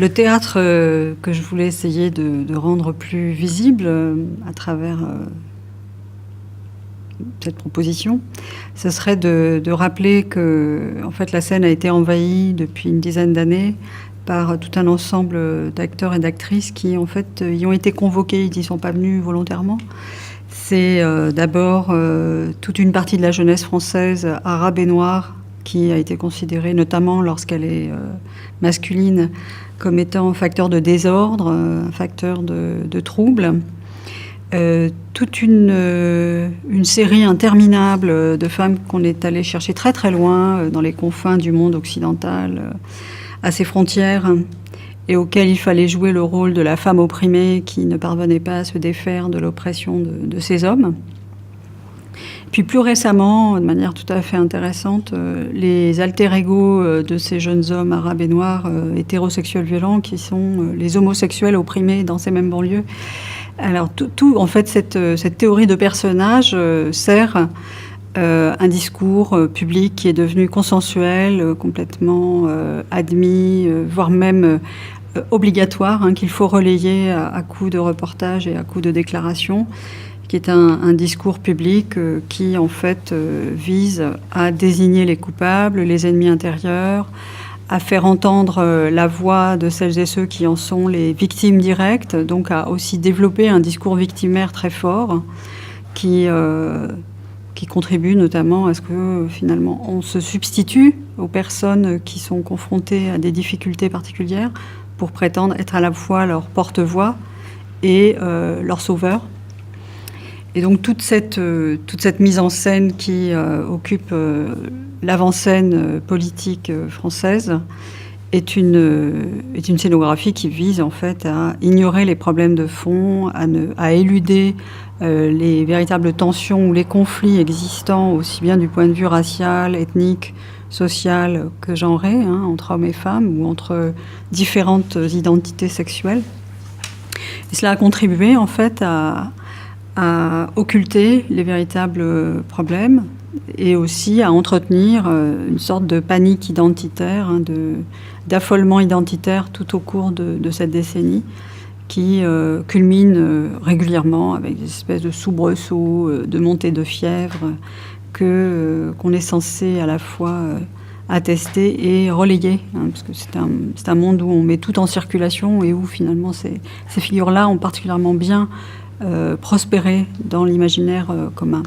Le théâtre que je voulais essayer de rendre plus visible à travers cette proposition, ce serait de rappeler que en fait, la scène a été envahie depuis une dizaine d'années par tout un ensemble d'acteurs et d'actrices qui en fait y ont été convoqués, ils n'y sont pas venus volontairement. C'est d'abord toute une partie de la jeunesse française arabe et noire qui a été considérée, notamment lorsqu'elle est masculine, comme étant un facteur de désordre, un facteur de trouble. Toute une série interminable de femmes qu'on est allé chercher très très loin dans les confins du monde occidental, à ses frontières, et auxquelles il fallait jouer le rôle de la femme opprimée qui ne parvenait pas à se défaire de l'oppression de ces hommes. Puis plus récemment, de manière tout à fait intéressante, les alter-ego de ces jeunes hommes arabes et noirs hétérosexuels violents qui sont les homosexuels opprimés dans ces mêmes banlieues. Alors en fait, cette théorie de personnage sert un discours public qui est devenu consensuel, complètement admis, voire même obligatoire, qu'il faut relayer à coups de reportages et à coups de déclarations, qui est un discours public qui, en fait, vise à désigner les coupables, les ennemis intérieurs, à faire entendre la voix de celles et ceux qui en sont les victimes directes, donc à aussi développer un discours victimaire très fort qui contribue notamment à ce que, finalement, on se substitue aux personnes qui sont confrontées à des difficultés particulières pour prétendre être à la fois leur porte-voix et leur sauveur. Et donc toute cette mise en scène qui occupe l'avant-scène politique française est une scénographie qui vise en fait à ignorer les problèmes de fond, à éluder les véritables tensions ou les conflits existants aussi bien du point de vue racial, ethnique, social que genré, entre hommes et femmes ou entre différentes identités sexuelles. Et cela a contribué en fait à occulter les véritables problèmes et aussi à entretenir une sorte de panique identitaire, d'affolement identitaire tout au cours de cette décennie qui culmine régulièrement avec des espèces de soubresauts, de montées de fièvre qu'on est censé à la fois attester et relayer, parce que c'est un monde où on met tout en circulation et où finalement ces figures-là ont particulièrement bien prospérer dans l'imaginaire commun.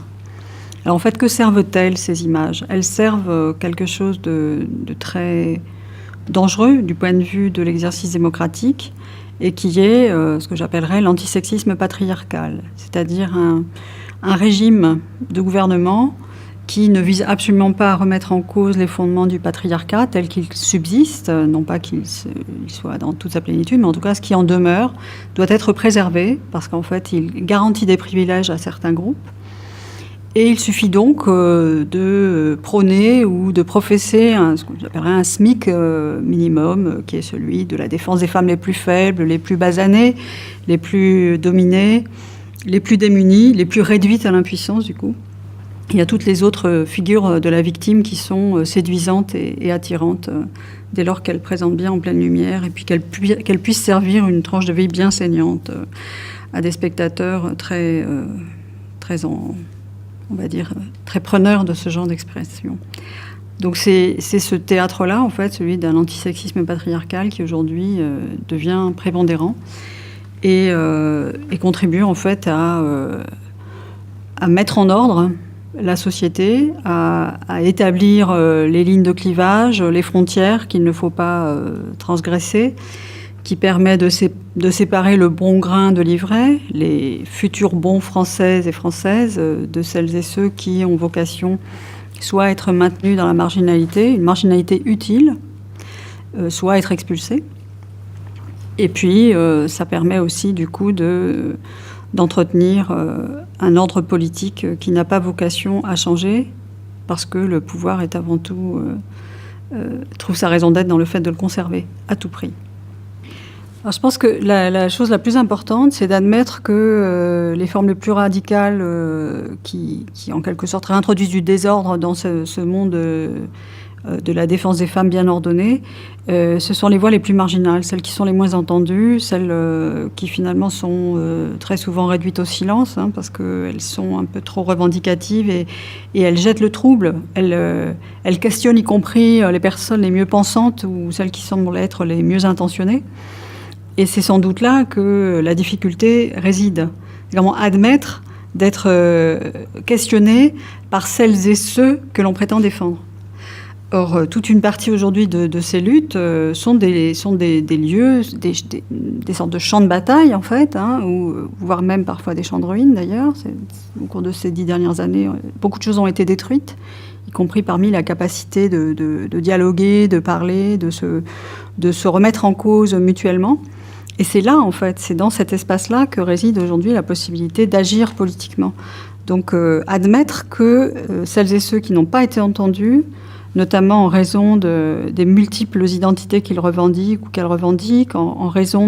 Alors en fait, que servent-elles ces images? Elles servent quelque chose de très dangereux du point de vue de l'exercice démocratique et qui est ce que j'appellerais l'antisexisme patriarcal, c'est-à-dire un régime de gouvernement qui ne vise absolument pas à remettre en cause les fondements du patriarcat tel qu'il subsiste, non pas qu'il soit dans toute sa plénitude, mais en tout cas ce qui en demeure doit être préservé parce qu'en fait il garantit des privilèges à certains groupes. Et il suffit donc de prôner ou de professer ce qu'on appellerait un SMIC minimum, qui est celui de la défense des femmes les plus faibles, les plus basanées, les plus dominées, les plus démunies, les plus réduites à l'impuissance du coup. Il y a toutes les autres figures de la victime qui sont séduisantes et attirantes dès lors qu'elles présentent bien en pleine lumière et puis qu'elles puissent servir une tranche de vie bien saignante à des spectateurs très on va dire, très preneurs de ce genre d'expression. Donc c'est ce théâtre-là, en fait, celui d'un antisexisme patriarcal qui aujourd'hui devient prépondérant et contribue en fait à mettre en ordre la société, à établir les lignes de clivage, les frontières qu'il ne faut pas transgresser, qui permet de séparer le bon grain de l'ivraie, les futurs bons Françaises et Françaises, de celles et ceux qui ont vocation soit à être maintenus dans la marginalité, une marginalité utile, soit à être expulsés. Et puis, ça permet aussi, du coup, d'entretenir un ordre politique qui n'a pas vocation à changer, parce que le pouvoir est avant tout, trouve sa raison d'être dans le fait de le conserver à tout prix. Alors, je pense que la chose la plus importante, c'est d'admettre que les formes les plus radicales qui en quelque sorte réintroduisent du désordre dans ce monde de la défense des femmes bien ordonnée, ce sont les voix les plus marginales, celles qui sont les moins entendues, celles qui finalement sont très souvent réduites au silence, hein, parce qu'elles sont un peu trop revendicatives et elles jettent le trouble. Elles questionnent y compris les personnes les mieux pensantes ou celles qui semblent être les mieux intentionnées. Et c'est sans doute là que la difficulté réside. C'est comment admettre d'être questionné par celles et ceux que l'on prétend défendre. Or, toute une partie aujourd'hui de ces luttes sont des lieux, des sortes de champs de bataille, en fait, hein, ou voire même parfois des champs de ruines, d'ailleurs. Au cours de ces 10 dernières années, beaucoup de choses ont été détruites, y compris parmi la capacité de dialoguer, de parler, de se remettre en cause mutuellement. Et c'est là, en fait, c'est dans cet espace-là que réside aujourd'hui la possibilité d'agir politiquement. Donc, admettre que celles et ceux qui n'ont pas été entendus, notamment en raison des multiples identités qu'ils revendiquent ou qu'elles revendiquent, en raison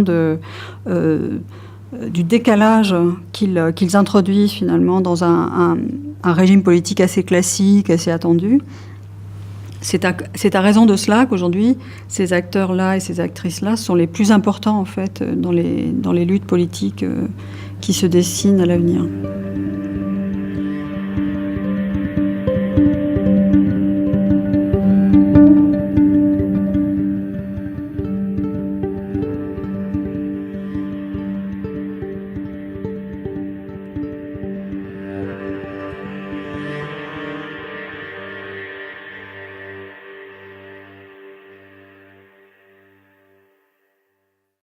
du décalage qu'ils introduisent finalement dans un régime politique assez classique, assez attendu. C'est à raison de cela qu'aujourd'hui, ces acteurs-là et ces actrices-là sont les plus importants en fait dans les luttes politiques qui se dessinent à l'avenir.